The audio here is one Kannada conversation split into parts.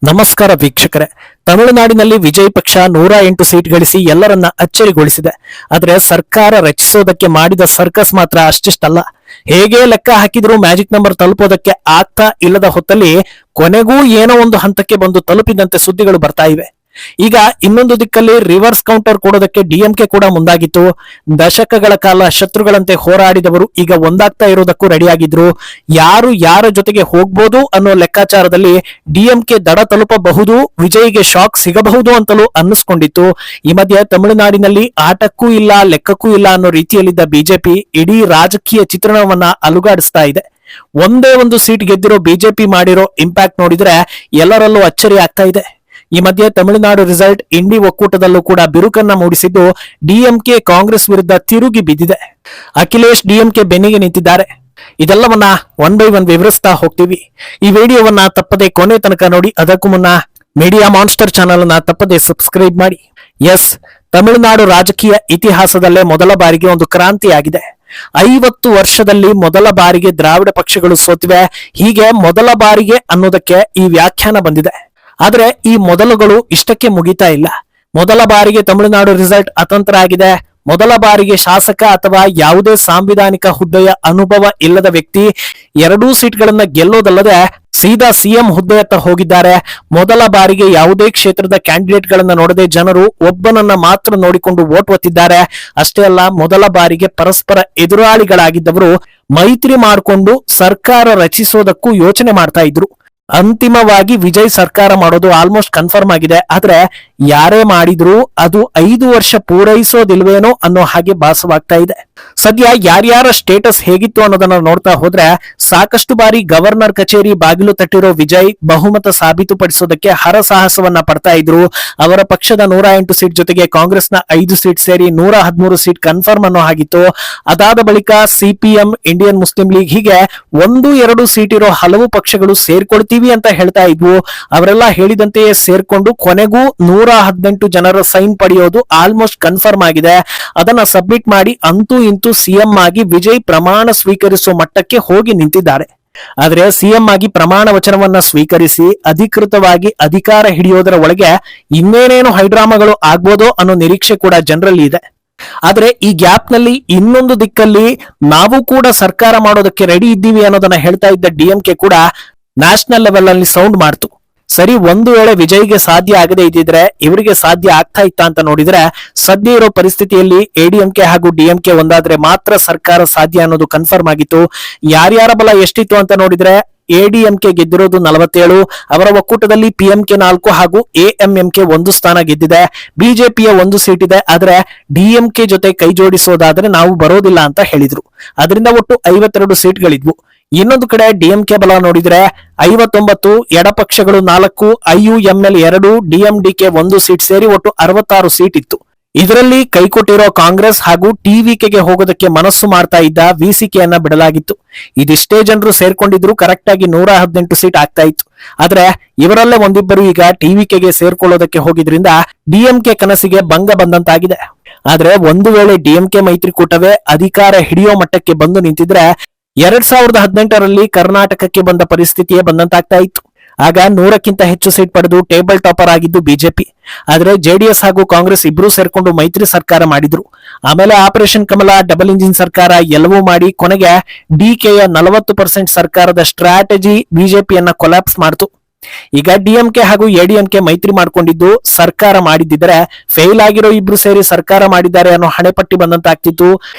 ನಮಸ್ಕಾರ ವೀಕ್ಷಕರೇ. ತಮಿಳುನಾಡಿನಲ್ಲಿ ವಿಜಯ್ ಪಕ್ಷ 108 ಸೀಟ್ ಗಳಿಸಿ ಎಲ್ಲರನ್ನ ಅಚ್ಚರಿಗೊಳಿಸಿದೆ. ಆದರೆ ಸರ್ಕಾರ ರಚಿಸೋದಕ್ಕೆ ಮಾಡಿದ ಸರ್ಕಸ್ ಮಾತ್ರ ಅಷ್ಟಿಷ್ಟಲ್ಲ. ಹೇಗೆ ಲೆಕ್ಕ ಹಾಕಿದ್ರೂ ಮ್ಯಾಜಿಕ್ ನಂಬರ್ ತಲುಪೋದಕ್ಕೆ ಆಗ್ತಾ ಇಲ್ಲದ ಹೊತ್ತಲ್ಲಿ ಕೊನೆಗೂ ಏನೋ ಒಂದು ಹಂತಕ್ಕೆ ಬಂದು ತಲುಪಿದಂತೆ ಸುದ್ದಿಗಳು ಬರ್ತಾ ಇವೆ. ಈಗ ಇನ್ನೊಂದು ದಿಕ್ಕಲ್ಲಿ ರಿವರ್ಸ್ ಕೌಂಟರ್ ಕೊಡೋದಕ್ಕೆ ಡಿಎಂಕೆ ಕೂಡ ಮುಂದಾಗಿತ್ತು. ದಶಕಗಳ ಕಾಲ ಶತ್ರುಗಳಂತೆ ಹೋರಾಡಿದವರು ಈಗ ಒಂದಾಗ್ತಾ ಇರೋದಕ್ಕೂ ರೆಡಿಯಾಗಿದ್ರು. ಯಾರು ಯಾರ ಜೊತೆಗೆ ಹೋಗ್ಬೋದು ಅನ್ನೋ ಲೆಕ್ಕಾಚಾರದಲ್ಲಿ ಡಿಎಂಕೆ ದಡ ತಲುಪಬಹುದು, ವಿಜಯ್ಗೆ ಶಾಕ್ ಸಿಗಬಹುದು ಅಂತಲೂ ಅನ್ನಿಸ್ಕೊಂಡಿತ್ತು. ಈ ಮಧ್ಯೆ ತಮಿಳುನಾಡಿನಲ್ಲಿ ಆಟಕ್ಕೂ ಇಲ್ಲ ಲೆಕ್ಕಕ್ಕೂ ಇಲ್ಲ ಅನ್ನೋ ರೀತಿಯಲ್ಲಿದ್ದ ಬಿಜೆಪಿ ಇಡೀ ರಾಜಕೀಯ ಚಿತ್ರಣವನ್ನ ಅಲುಗಾಡಿಸ್ತಾ ಇದೆ. ಒಂದೇ ಒಂದು ಸೀಟ್ ಗೆದ್ದಿರೋ ಬಿಜೆಪಿ ಮಾಡಿರೋ ಇಂಪ್ಯಾಕ್ಟ್ ನೋಡಿದ್ರೆ ಎಲ್ಲರಲ್ಲೂ ಅಚ್ಚರಿ ಆಗ್ತಾ ಇದೆ. ಈ ಮಧ್ಯೆ ತಮಿಳುನಾಡು ರಿಸಲ್ಟ್ ಇಂಡಿ ಒಕ್ಕೂಟದಲ್ಲೂ ಕೂಡ ಬಿರುಕನ್ನ ಮೂಡಿಸಿದ್ದು ಡಿಎಂಕೆ ಕಾಂಗ್ರೆಸ್ ವಿರುದ್ಧ ತಿರುಗಿ ಬಿದ್ದಿದೆ. ಅಖಿಲೇಶ್ ಡಿಎಂಕೆ ಬೆನ್ನಿಗೆ ನಿಂತಿದ್ದಾರೆ. ಇದೆಲ್ಲವನ್ನ ಒನ್ ಬೈ ಒನ್ ವಿವರಿಸ್ತಾ ಹೋಗ್ತೀವಿ. ಈ ವಿಡಿಯೋವನ್ನ ತಪ್ಪದೆ ಕೊನೆ ತನಕ ನೋಡಿ. ಅದಕ್ಕೂ ಮುನ್ನ ಮೀಡಿಯಾ ಮಾನ್ಸ್ಟರ್ ಚಾನೆಲ್ ಅನ್ನ ತಪ್ಪದೆ ಸಬ್ಸ್ಕ್ರೈಬ್ ಮಾಡಿ. ಎಸ್, ತಮಿಳುನಾಡು ರಾಜಕೀಯ ಇತಿಹಾಸದಲ್ಲೇ ಮೊದಲ ಬಾರಿಗೆ ಒಂದು ಕ್ರಾಂತಿಯಾಗಿದೆ. 50 ವರ್ಷದಲ್ಲಿ ಮೊದಲ ಬಾರಿಗೆ ದ್ರಾವಿಡ ಪಕ್ಷಗಳು ಸೋತಿವೆ. ಹೀಗೆ ಮೊದಲ ಬಾರಿಗೆ ಅನ್ನೋದಕ್ಕೆ ಈ ವ್ಯಾಖ್ಯಾನ ಬಂದಿದೆ. ಆದ್ರೆ ಈ ಮೊದಲುಗಳು ಇಷ್ಟಕ್ಕೆ ಮುಗಿತಾ ಇಲ್ಲ. ಮೊದಲ ಬಾರಿಗೆ ತಮಿಳುನಾಡು ರಿಸಲ್ಟ್ ಅತಂತ್ರ ಆಗಿದೆ. ಮೊದಲ ಬಾರಿಗೆ ಶಾಸಕ ಅಥವಾ ಯಾವುದೇ ಸಾಂವಿಧಾನಿಕ ಹುದ್ದೆಯ ಅನುಭವ ಇಲ್ಲದ ವ್ಯಕ್ತಿ 2 ಸೀಟ್ಗಳನ್ನ ಗೆಲ್ಲೋದಲ್ಲದೆ ಸೀದಾ ಸಿಎಂ ಹುದ್ದೆಯತ್ತ ಹೋಗಿದ್ದಾರೆ. ಮೊದಲ ಬಾರಿಗೆ ಯಾವುದೇ ಕ್ಷೇತ್ರದ ಕ್ಯಾಂಡಿಡೇಟ್ ಗಳನ್ನ ನೋಡದೆ ಜನರು ಒಬ್ಬನನ್ನ ಮಾತ್ರ ನೋಡಿಕೊಂಡು ವೋಟ್ ಒತ್ತಿದ್ದಾರೆ. ಅಷ್ಟೇ ಅಲ್ಲ, ಮೊದಲ ಬಾರಿಗೆ ಪರಸ್ಪರ ಎದುರಾಳಿಗಳಾಗಿದ್ದವರು ಮೈತ್ರಿ ಮಾಡಿಕೊಂಡು ಸರ್ಕಾರ ರಚಿಸೋದಕ್ಕೂ ಯೋಚನೆ ಮಾಡ್ತಾ ಇದ್ರು. ಅಂತಿಮವಾಗಿ ವಿಜಯ್ ಸರ್ಕಾರ ಮಾಡೋದು ಆಲ್ಮೋಸ್ಟ್ ಕನ್ಫರ್ಮ್ ಆಗಿದೆ. ಆದ್ರೆ ಯಾರೇ ಮಾಡಿದ್ರು ಅದು 5 ವರ್ಷ ಪೂರೈಸೋದಿಲ್ವೇನೋ ಅನ್ನೋ ಹಾಗೆ ಭಾಸವಾಗ್ತಾ ಇದೆ. ಸದ್ಯ ಯಾರ್ಯಾರ ಸ್ಟೇಟಸ್ ಹೇಗಿತ್ತು ಅನ್ನೋದನ್ನ ನೋಡ್ತಾ ಹೋದ್ರೆ ಸಾಕಷ್ಟು ಬಾರಿ ಗವರ್ನರ್ ಕಚೇರಿ ಬಾಗಿಲು ತಟ್ಟಿರೋ ವಿಜಯ್ ಬಹುಮತ ಸಾಬೀತುಪಡಿಸೋದಕ್ಕೆ ಹರಸಾಹಸವನ್ನ ಪಡ್ತಾ ಇದ್ರು. ಅವರ ಪಕ್ಷದ 108 ಸೀಟ್ ಜೊತೆಗೆ ಕಾಂಗ್ರೆಸ್ನ 5 ಸೀಟ್ ಸೇರಿ 113 ಸೀಟ್ ಕನ್ಫರ್ಮ್ ಅನ್ನೋ ಹಾಗಿತ್ತು. ಅದಾದ ಬಳಿಕ ಸಿಪಿಎಂ, ಇಂಡಿಯನ್ ಮುಸ್ಲಿಂ ಲೀಗ್ ಹೀಗೆ 1-2 ಸೀಟ್ ಇರೋ ಹಲವು ಪಕ್ಷಗಳು ಸೇರ್ಕೊಳ್ತೀವಿ ಅಂತ ಹೇಳ್ತಾ ಇದ್ವು. ಅವರೆಲ್ಲ ಹೇಳಿದಂತೆಯೇ ಸೇರ್ಕೊಂಡು ಕೊನೆಗೂ 118 ಜನರ ಸೈನ್ ಪಡೆಯೋದು ಆಲ್ಮೋಸ್ಟ್ ಕನ್ಫರ್ಮ್ ಆಗಿದೆ. ಅದನ್ನ ಸಬ್ಮಿಟ್ ಮಾಡಿ ಅಂತೂ ಇಂತೂ ಸಿಎಂ ಆಗಿ ವಿಜಯ್ ಪ್ರಮಾಣ ಸ್ವೀಕರಿಸುವ ಮಟ್ಟಕ್ಕೆ ಹೋಗಿ ನಿಂತಿದ್ದಾರೆ. ಆದ್ರೆ ಸಿಎಂ ಆಗಿ ಪ್ರಮಾಣ ವಚನವನ್ನ ಸ್ವೀಕರಿಸಿ ಅಧಿಕೃತವಾಗಿ ಅಧಿಕಾರ ಹಿಡಿಯೋದರ ಒಳಗೆ ಇನ್ನೇನೇನು ಹೈಡ್ರಾಮಾಗಳು ಆಗ್ಬೋದೋ ಅನ್ನೋ ನಿರೀಕ್ಷೆ ಕೂಡ ಜನರಲ್ಲಿ ಇದೆ. ಆದ್ರೆ ಈ ಗ್ಯಾಪ್ ನಲ್ಲಿ ಇನ್ನೊಂದು ದಿಕ್ಕಲ್ಲಿ ನಾವು ಕೂಡ ಸರ್ಕಾರ ಮಾಡೋದಕ್ಕೆ ರೆಡಿ ಇದ್ದೀವಿ ಅನ್ನೋದನ್ನ ಹೇಳ್ತಾ ಇದ್ದ ಡಿಎಂಕೆ ಕೂಡ ನ್ಯಾಷನಲ್ ಲೆವೆಲ್ ಅಲ್ಲಿ ಸೌಂಡ್ ಮಾಡ್ತು. ಸರಿ, ಒಂದು ವೇಳೆ ವಿಜಯ್ಗೆ ಸಾಧ್ಯ ಆಗದೆ ಇದ್ದಿದ್ರೆ ಇವರಿಗೆ ಸಾಧ್ಯ ಆಗ್ತಾ ಇತ್ತ ಅಂತ ನೋಡಿದ್ರೆ ಸದ್ಯ ಇರೋ ಪರಿಸ್ಥಿತಿಯಲ್ಲಿ ಎಡಿಎಂಕೆ ಹಾಗೂ ಡಿಎಂಕೆ ಒಂದಾದ್ರೆ ಮಾತ್ರ ಸರ್ಕಾರ ಸಾಧ್ಯ ಅನ್ನೋದು ಕನ್ಫರ್ಮ್ ಆಗಿತ್ತು. ಯಾರ್ಯಾರ ಬಲ ಎಷ್ಟಿತ್ತು ಅಂತ ನೋಡಿದ್ರೆ ಎಡಿಎಂಕೆ ಗೆದ್ದಿರೋದು 47, ಅವರ ಒಕ್ಕೂಟದಲ್ಲಿ ಪಿಎಂಕೆ 4 ಹಾಗೂ ಎಎಂಎಂಕೆ 1 ಸ್ಥಾನ ಗೆದ್ದಿದೆ. ಬಿಜೆಪಿಯ 1 ಸೀಟ್ ಇದೆ. ಆದ್ರೆ ಡಿಎಂಕೆ ಜೊತೆ ಕೈ ಜೋಡಿಸೋದಾದ್ರೆ ನಾವು ಬರೋದಿಲ್ಲ ಅಂತ ಹೇಳಿದ್ರು. ಅದರಿಂದ ಒಟ್ಟು 52 ಸೀಟ್ಗಳಿದ್ವು. ಇನ್ನೊಂದು ಕಡೆ ಡಿಎಂಕೆ ಬಲ ನೋಡಿದ್ರೆ 59, ಎಡಪಕ್ಷಗಳು 4, ಐಯುಎಂಎಲ್ 2, ಡಿಎಂಡಿಕೆ 1 ಸೀಟ್ ಸೇರಿ ಒಟ್ಟು 66 ಸೀಟ್ ಇತ್ತು. ಇದರಲ್ಲಿ ಕೈಕೊಟ್ಟಿರೋ ಕಾಂಗ್ರೆಸ್ ಹಾಗೂ ಟಿವಿಕೆಗೆ ಹೋಗೋದಕ್ಕೆ ಮನಸ್ಸು ಮಾಡ್ತಾ ಇದ್ದ ವಿಸಿಕೆಯನ್ನ ಬಿಡಲಾಗಿತ್ತು. ಇದಿಷ್ಟೇ ಜನರು ಸೇರ್ಕೊಂಡಿದ್ರು ಕರೆಕ್ಟ್ ಆಗಿ 118 ಸೀಟ್ ಆಗ್ತಾ ಇತ್ತು. ಆದ್ರೆ ಇವರಲ್ಲೇ ಒಂದಿಬ್ಬರು ಈಗ ಟಿವಿಕೆಗೆ ಸೇರ್ಕೊಳ್ಳೋದಕ್ಕೆ ಹೋಗಿದ್ರಿಂದ ಡಿಎಂಕೆ ಕನಸಿಗೆ ಭಂಗ ಬಂದಂತಾಗಿದೆ. ಆದ್ರೆ ಒಂದು ವೇಳೆ ಡಿಎಂಕೆ ಮೈತ್ರಿಕೂಟವೇ ಅಧಿಕಾರ ಹಿಡಿಯೋ ಮಟ್ಟಕ್ಕೆ ಬಂದು ನಿಂತಿದ್ರೆ 2018ರಲ್ಲಿ ಕರ್ನಾಟಕಕ್ಕೆ ಬಂದ ಪರಿಸ್ಥಿತಿಯೇ ಬಂದಂತಾಗ್ತಾ ಇತ್ತು. ಆಗ 100ಕ್ಕಿಂತ ಹೆಚ್ಚು ಸೀಟ್ ಪಡೆದು ಟೇಬಲ್ ಟಾಪರ್ ಆಗಿದ್ದು ಬಿಜೆಪಿ. ಆದ್ರೆ ಜೆಡಿಎಸ್ ಹಾಗೂ ಕಾಂಗ್ರೆಸ್ ಇಬ್ರು ಸೇರ್ಕೊಂಡು ಮೈತ್ರಿ ಸರ್ಕಾರ ಮಾಡಿದ್ರು. ಆಮೇಲೆ ಆಪರೇಷನ್ ಕಮಲ, ಡಬಲ್ ಇಂಜಿನ್ ಸರ್ಕಾರ ಎಲ್ಲವೂ ಮಾಡಿ ಕೊನೆಗೆ ಡಿಕೆಯ 40% ಸರ್ಕಾರದ ಸ್ಟ್ರಾಟಜಿ ಬಿಜೆಪಿಯನ್ನ ಕೊಲ್ಯಾಪ್ಸ್ ಮಾಡ್ತು. ಈಗ ಡಿಎಂಕೆ ಹಾಗೂ ಎಡಿಎಂಕೆ ಮೈತ್ರಿ ಮಾಡ್ಕೊಂಡಿದ್ದು ಸರ್ಕಾರ ಮಾಡಿದ್ದಿದ್ರೆ ಫೇಲ್ ಆಗಿರೋ ಇಬ್ರು ಸೇರಿ ಸರ್ಕಾರ ಮಾಡಿದ್ದಾರೆ ಅನ್ನೋ ಹಣೆಪಟ್ಟಿ ಬಂದಂತಾಗ್ತಿತ್ತು.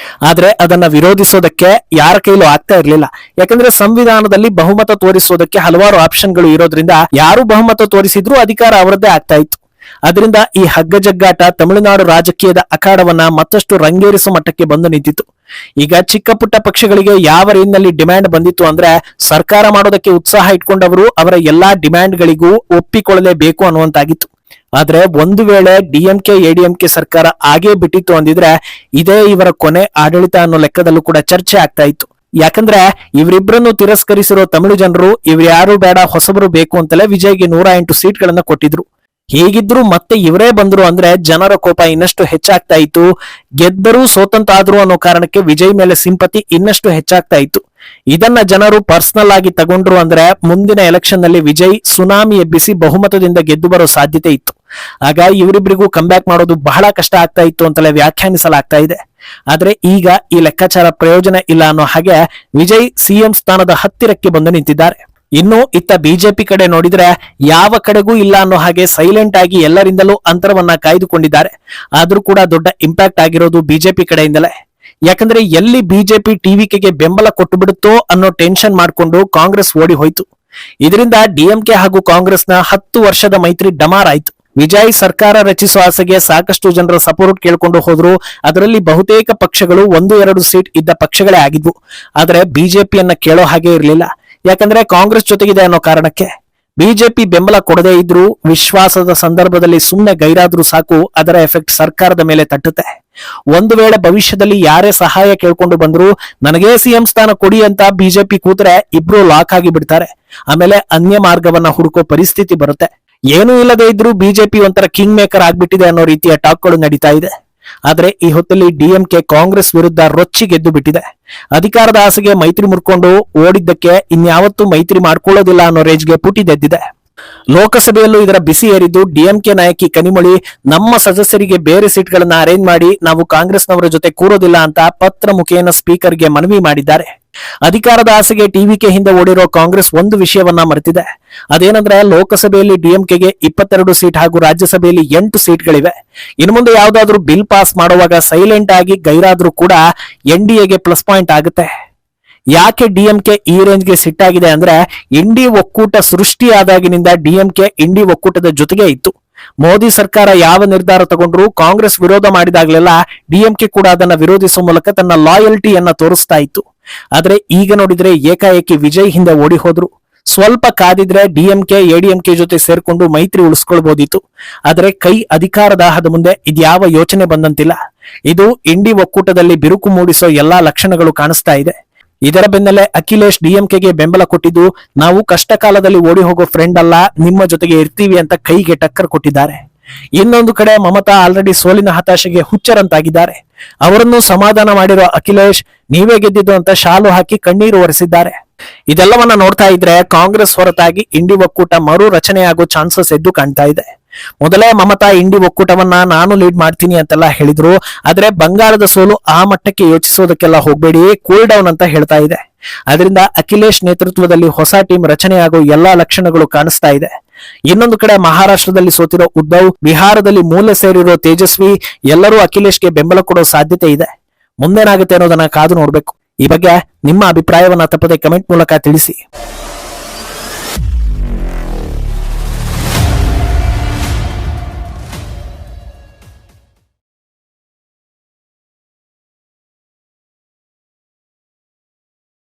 ಆದ್ರೆ ಅದನ್ನ ವಿರೋಧಿಸೋದಕ್ಕೆ ಯಾರ ಕೈಲೂ ಆಗ್ತಾ ಇರ್ಲಿಲ್ಲ. ಯಾಕಂದ್ರೆ ಸಂವಿಧಾನದಲ್ಲಿ ಬಹುಮತ ತೋರಿಸೋದಕ್ಕೆ ಹಲವಾರು ಆಪ್ಷನ್ಗಳು ಇರೋದ್ರಿಂದ ಯಾರು ಬಹುಮತ ತೋರಿಸಿದ್ರು ಅಧಿಕಾರ ಅವರದ್ದೇ ಆಗ್ತಾ ಇತ್ತು. ಅದರಿಂದ ಈ ಹಗ್ಗಜಗ್ಗಾಟ ತಮಿಳುನಾಡು ರಾಜಕೀಯದ ಅಖಾಡವನ್ನ ಮತ್ತಷ್ಟು ರಂಗೇರಿಸುವ ಮಟ್ಟಕ್ಕೆ ಬಂದು ನಿಂತಿತ್ತು. ಈಗ ಚಿಕ್ಕ ಪುಟ್ಟ ಪಕ್ಷಗಳಿಗೆ ಯಾವ ರೇಂಜ್ನಲ್ಲಿ ಡಿಮ್ಯಾಂಡ್ ಬಂದಿತ್ತು ಅಂದ್ರೆ ಸರ್ಕಾರ ಮಾಡೋದಕ್ಕೆ ಉತ್ಸಾಹ ಇಟ್ಕೊಂಡವರು ಅವರ ಎಲ್ಲಾ ಡಿಮ್ಯಾಂಡ್ಗಳಿಗೂ ಒಪ್ಪಿಕೊಳ್ಳಲೇಬೇಕು ಅನ್ನುವಂತಾಗಿತ್ತು. ಆದ್ರೆ ಒಂದು ವೇಳೆ ಡಿಎಂಕೆ ಎಡಿಎಂಕೆ ಸರ್ಕಾರ ಆಗೇ ಬಿಟ್ಟಿತ್ತು ಅಂದಿದ್ರೆ ಇದೇ ಇವರ ಕೊನೆ ಆಡಳಿತ ಅನ್ನೋ ಲೆಕ್ಕದಲ್ಲೂ ಕೂಡ ಚರ್ಚೆ ಆಗ್ತಾ ಇತ್ತು. ಯಾಕಂದ್ರೆ ಇವರಿಬ್ಬರನ್ನು ತಿರಸ್ಕರಿಸಿರೋ ತಮಿಳು ಜನರು ಇವ್ರ್ಯಾರು ಬೇಡ, ಹೊಸಬರು ಬೇಕು ಅಂತಲೇ ವಿಜಯ್ಗೆ 108 ಸೀಟ್ಗಳನ್ನ ಕೊಟ್ಟಿದ್ರು. ಹೀಗಿದ್ರು ಮತ್ತೆ ಇವರೇ ಬಂದ್ರು ಅಂದ್ರೆ ಜನರ ಕೋಪ ಇನ್ನಷ್ಟು ಹೆಚ್ಚಾಗ್ತಾ ಇತ್ತು. ಗೆದ್ದರೂ ಸೋತಂತ ಆದ್ರು ಅನ್ನೋ ಕಾರಣಕ್ಕೆ ವಿಜಯ್ ಮೇಲೆ ಸಿಂಪತಿ ಇನ್ನಷ್ಟು ಹೆಚ್ಚಾಗ್ತಾ ಇತ್ತು. ಇದನ್ನ ಜನರು ಪರ್ಸನಲ್ ಆಗಿ ತಗೊಂಡ್ರು ಅಂದ್ರೆ ಮುಂದಿನ ಎಲೆಕ್ಷನ್ ನಲ್ಲಿ ವಿಜಯ್ ಸುನಾಮಿ ಎಬ್ಬಿಸಿ ಬಹುಮತದಿಂದ ಗೆದ್ದು ಬರೋ ಸಾಧ್ಯತೆ ಇತ್ತು. ಆಗ ಇವರಿಬ್ಬರಿಗೂ ಕಂಬ್ಯಾಕ್ ಮಾಡೋದು ಬಹಳ ಕಷ್ಟ ಆಗ್ತಾ ಇತ್ತು ಅಂತಲೇ ವ್ಯಾಖ್ಯಾನಿಸಲಾಗ್ತಾ ಇದೆ. ಆದ್ರೆ ಈಗ ಈ ಲೆಕ್ಕಾಚಾರ ಪ್ರಯೋಜನ ಇಲ್ಲ ಅನ್ನೋ ಹಾಗೆ ವಿಜಯ್ ಸಿಎಂ ಸ್ಥಾನದ ಹತ್ತಿರಕ್ಕೆ ಬಂದು ನಿಂತಿದ್ದಾರೆ. ಇನ್ನು ಇತ್ತ ಬಿಜೆಪಿ ಕಡೆ ನೋಡಿದ್ರೆ ಯಾವ ಕಡೆಗೂ ಇಲ್ಲ ಅನ್ನೋ ಹಾಗೆ ಸೈಲೆಂಟ್ ಆಗಿ ಎಲ್ಲರಿಂದಲೂ ಅಂತರವನ್ನ ಕಾಯ್ದುಕೊಂಡಿದ್ದಾರೆ. ಆದ್ರೂ ಕೂಡ ದೊಡ್ಡ ಇಂಪ್ಯಾಕ್ಟ್ ಆಗಿರೋದು ಬಿಜೆಪಿ ಕಡೆಯಿಂದಲೇ. ಯಾಕಂದ್ರೆ ಎಲ್ಲಿ ಬಿಜೆಪಿ ಟಿವಿಕೆಗೆ ಬೆಂಬಲ ಕೊಟ್ಟು ಬಿಡುತ್ತೋ ಅನ್ನೋ ಟೆನ್ಷನ್ ಮಾಡ್ಕೊಂಡು ಕಾಂಗ್ರೆಸ್ ಓಡಿ ಹೋಯ್ತು. ಇದರಿಂದ ಡಿಎಂಕೆ ಹಾಗೂ ಕಾಂಗ್ರೆಸ್ನ 10 ವರ್ಷದ ಮೈತ್ರಿ ಡಮಾರ್ ಆಯ್ತು. ವಿಜಯ್ ಸರ್ಕಾರ ರಚಿಸುವ ಆಸೆಗೆ ಸಾಕಷ್ಟು ಜನರ ಸಪೋರ್ಟ್ ಕೇಳ್ಕೊಂಡು ಹೋದ್ರು. ಅದರಲ್ಲಿ ಬಹುತೇಕ ಪಕ್ಷಗಳು 1-2 ಸೀಟ್ ಇದ್ದ ಪಕ್ಷಗಳೇ ಆಗಿದ್ವು. ಆದ್ರೆ ಬಿಜೆಪಿಯನ್ನ ಕೇಳೋ ಹಾಗೆ ಇರಲಿಲ್ಲ. ಯಾಕಂದ್ರೆ ಕಾಂಗ್ರೆಸ್ ಜೊತೆಗಿದೆ ಅನ್ನೋ ಕಾರಣಕ್ಕೆ. ಬಿಜೆಪಿ ಬೆಂಬಲ ಕೊಡದೇ ಇದ್ರೂ ವಿಶ್ವಾಸದ ಸಂದರ್ಭದಲ್ಲಿ ಸುಮ್ಮನೆ ಗೈರಾದ್ರೂ ಸಾಕು, ಅದರ ಎಫೆಕ್ಟ್ ಸರ್ಕಾರದ ಮೇಲೆ ತಟ್ಟುತ್ತೆ. ಒಂದು ವೇಳೆ ಭವಿಷ್ಯದಲ್ಲಿ ಯಾರೇ ಸಹಾಯ ಕೇಳ್ಕೊಂಡು ಬಂದ್ರು ನನಗೇ ಸಿಎಂ ಸ್ಥಾನ ಕೊಡಿ ಅಂತ ಬಿಜೆಪಿ ಕೂತ್ರೆ ಇಬ್ರು ಲಾಕ್ ಆಗಿ ಬಿಡ್ತಾರೆ. ಆಮೇಲೆ ಅನ್ಯ ಮಾರ್ಗವನ್ನ ಹುಡುಕೋ ಪರಿಸ್ಥಿತಿ ಬರುತ್ತೆ. ಏನೂ ಇಲ್ಲದೆ ಇದ್ರೂ ಬಿಜೆಪಿ ಒಂಥರ ಕಿಂಗ್ ಮೇಕರ್ ಆಗ್ಬಿಟ್ಟಿದೆ ಅನ್ನೋ ರೀತಿಯ ಟಾಕ್ಗಳು ನಡೀತಾ ಇದೆ. ಆದ್ರೆ ಈ ಹೊತ್ತಲ್ಲಿ ಡಿಎಂಕೆ ಕಾಂಗ್ರೆಸ್ ವಿರುದ್ಧ ರೊಚ್ಚಿ ಗೆದ್ದು ಬಿಟ್ಟಿದೆ. ಅಧಿಕಾರದ ಆಸೆಗೆ ಮೈತ್ರಿ ಮುರ್ಕೊಂಡು ಓಡಿದ್ದಕ್ಕೆ ಇನ್ಯಾವತ್ತೂ ಮೈತ್ರಿ ಮಾಡ್ಕೊಳ್ಳೋದಿಲ್ಲ ಅನ್ನೋ ರೇಜ್ಗೆ ಪುಟಿದೆದ್ದಿದೆ. ಲೋಕಸಭೆಯಲ್ಲೂ ಇದರ ಬಿಸಿ ಏರಿದ್ದು ಡಿಎಂಕೆ ನಾಯಕಿ ಕನಿಮೊಳಿ ನಮ್ಮ ಸದಸ್ಯರಿಗೆ ಬೇರೆ ಸೀಟ್ಗಳನ್ನ ಅರೇಂಜ್ ಮಾಡಿ ನಾವು ಕಾಂಗ್ರೆಸ್ನವರ ಜೊತೆ ಕೂರೋದಿಲ್ಲ ಅಂತ ಪತ್ರ ಮುಖೇನ ಸ್ಪೀಕರ್ಗೆ ಮನವಿ ಮಾಡಿದ್ದಾರೆ. ಅಧಿಕಾರದ ಆಸೆಗೆ ಟಿವಿಕೆ ಹಿಂದೆ ಓಡಿರೋ ಕಾಂಗ್ರೆಸ್ ಒಂದು ವಿಷಯವನ್ನ ಮರೆತಿದೆ. ಅದೇನಂದ್ರೆ ಲೋಕಸಭೆಯಲ್ಲಿ ಡಿಎಂಕೆಗೆ 22 ಸೀಟ್ ಹಾಗೂ ರಾಜ್ಯಸಭೆಯಲ್ಲಿ 8 ಸೀಟ್ಗಳಿವೆ. ಇನ್ನು ಮುಂದೆ ಯಾವ್ದಾದ್ರು ಬಿಲ್ ಪಾಸ್ ಮಾಡುವಾಗ ಸೈಲೆಂಟ್ ಆಗಿ ಗೈರಾದ್ರೂ ಕೂಡ ಎನ್ಡಿಎಗೆ ಪ್ಲಸ್ ಪಾಯಿಂಟ್ ಆಗುತ್ತೆ. ಯಾಕೆ ಡಿಎಂಕೆ ಈ ರೇಂಜ್ಗೆ ಸಿಟ್ಟಾಗಿದೆ ಅಂದ್ರೆ ಇಂಡಿ ಒಕ್ಕೂಟ ಸೃಷ್ಟಿಯಾದಾಗಿನಿಂದ ಡಿಎಂಕೆ ಇಂಡಿ ಒಕ್ಕೂಟದ ಜೊತೆಗೆ ಇತ್ತು. ಮೋದಿ ಸರ್ಕಾರ ಯಾವ ನಿರ್ಧಾರ ತಗೊಂಡ್ರು ಕಾಂಗ್ರೆಸ್ ವಿರೋಧ ಮಾಡಿದಾಗಲೆಲ್ಲ ಡಿಎಂಕೆ ಕೂಡ ಅದನ್ನ ವಿರೋಧಿಸುವ ಮೂಲಕ ತನ್ನ ಲಾಯಲ್ಟಿಯನ್ನ ತೋರಿಸ್ತಾ ಇತ್ತು. ಆದ್ರೆ ಈಗ ನೋಡಿದ್ರೆ ಏಕಾಏಕಿ ವಿಜಯ್ ಹಿಂದೆ ಓಡಿ ಹೋದ್ರು. ಸ್ವಲ್ಪ ಕಾದಿದ್ರೆ ಡಿಎಂಕೆ ಎಡಿಎಂಕೆ ಜೊತೆ ಸೇರ್ಕೊಂಡು ಮೈತ್ರಿ ಉಳಿಸ್ಕೊಳ್ಬಹುದಿತ್ತು. ಆದ್ರೆ ಕೈ ಅಧಿಕಾರ ದಾಹದ ಮುಂದೆ ಇದ್ಯಾವ ಯೋಚನೆ ಬಂದಂತಿಲ್ಲ. ಇದು ಇಂಡಿ ಒಕ್ಕೂಟದಲ್ಲಿ ಬಿರುಕು ಮೂಡಿಸೋ ಎಲ್ಲಾ ಲಕ್ಷಣಗಳು ಕಾಣಿಸ್ತಾ ಇದೆ. ಇದರ ಬೆನ್ನಲ್ಲೇ ಅಖಿಲೇಶ್ ಡಿಎಂಕೆಗೆ ಬೆಂಬಲ ಕೊಟ್ಟಿದ್ದು ನಾವು ಕಷ್ಟ ಕಾಲದಲ್ಲಿ ಓಡಿ ಹೋಗೋ ಫ್ರೆಂಡ್ ಅಲ್ಲ, ನಿಮ್ಮ ಜೊತೆಗೆ ಇರ್ತೀವಿ ಅಂತ ಕೈಗೆ ಟಕ್ಕರ್ ಕೊಟ್ಟಿದ್ದಾರೆ. ಇನ್ನೊಂದು ಕಡೆ ಮಮತಾ ಆಲ್ರೆಡಿ ಸೋಲಿನ ಹತಾಶೆಗೆ ಹುಚ್ಚರಂತಾಗಿದ್ದಾರೆ. ಅವರನ್ನು ಸಮಾಧಾನ ಮಾಡಿರೋ ಅಖಿಲೇಶ್ ನೀವೇ ಗೆದ್ದಿದ್ದು ಅಂತ ಶಾಲು ಹಾಕಿ ಕಣ್ಣೀರು ಒರೆಸಿದ್ದಾರೆ. ಇದೆಲ್ಲವನ್ನ ನೋಡ್ತಾ ಇದ್ರೆ ಕಾಂಗ್ರೆಸ್ ಹೊರತಾಗಿ ಇಂಡಿ ಒಕ್ಕೂಟ ಮರು ರಚನೆಯಾಗೋ ಚಾನ್ಸಸ್ ಎದ್ದು ಕಾಣ್ತಾ ಇದೆ. ಮೊದಲೇ ಮಮತಾ ಇಂಡಿ ಒಕ್ಕೂಟವನ್ನ ನಾನು ಲೀಡ್ ಮಾಡ್ತೀನಿ ಅಂತೆಲ್ಲ ಹೇಳಿದ್ರು. ಆದ್ರೆ ಬಂಗಾಳದ ಸೋಲು ಆ ಮಟ್ಟಕ್ಕೆ ಯೋಚಿಸೋದಕ್ಕೆಲ್ಲ ಹೋಗ್ಬೇಡಿ, ಕೂಲ್ ಡೌನ್ ಅಂತ ಹೇಳ್ತಾ ಇದೆ. ಅದರಿಂದ ಅಖಿಲೇಶ್ ನೇತೃತ್ವದಲ್ಲಿ ಹೊಸ ಟೀಮ್ ರಚನೆಯಾಗೋ ಎಲ್ಲಾ ಲಕ್ಷಣಗಳು ಕಾಣಿಸ್ತಾ ಇದೆ. ಇನ್ನೊಂದು ಕಡೆ ಮಹಾರಾಷ್ಟ್ರದಲ್ಲಿ ಸೋತಿರೋ ಉದ್ಧವ್, ಬಿಹಾರದಲ್ಲಿ ಮೂಲೆ ಸೇರಿರೋ ತೇಜಸ್ವಿ ಎಲ್ಲರೂ ಅಖಿಲೇಶ್ಗೆ ಬೆಂಬಲ ಕೊಡೋ ಸಾಧ್ಯತೆ ಇದೆ. ಮುಂದೇನಾಗುತ್ತೆ ಅನ್ನೋದನ್ನ ಕಾದು ನೋಡ್ಬೇಕು. ಈ ಬಗ್ಗೆ ನಿಮ್ಮ ಅಭಿಪ್ರಾಯವನ್ನ ತಪ್ಪದೆ ಕಮೆಂಟ್ ಮೂಲಕ ತಿಳಿಸಿ.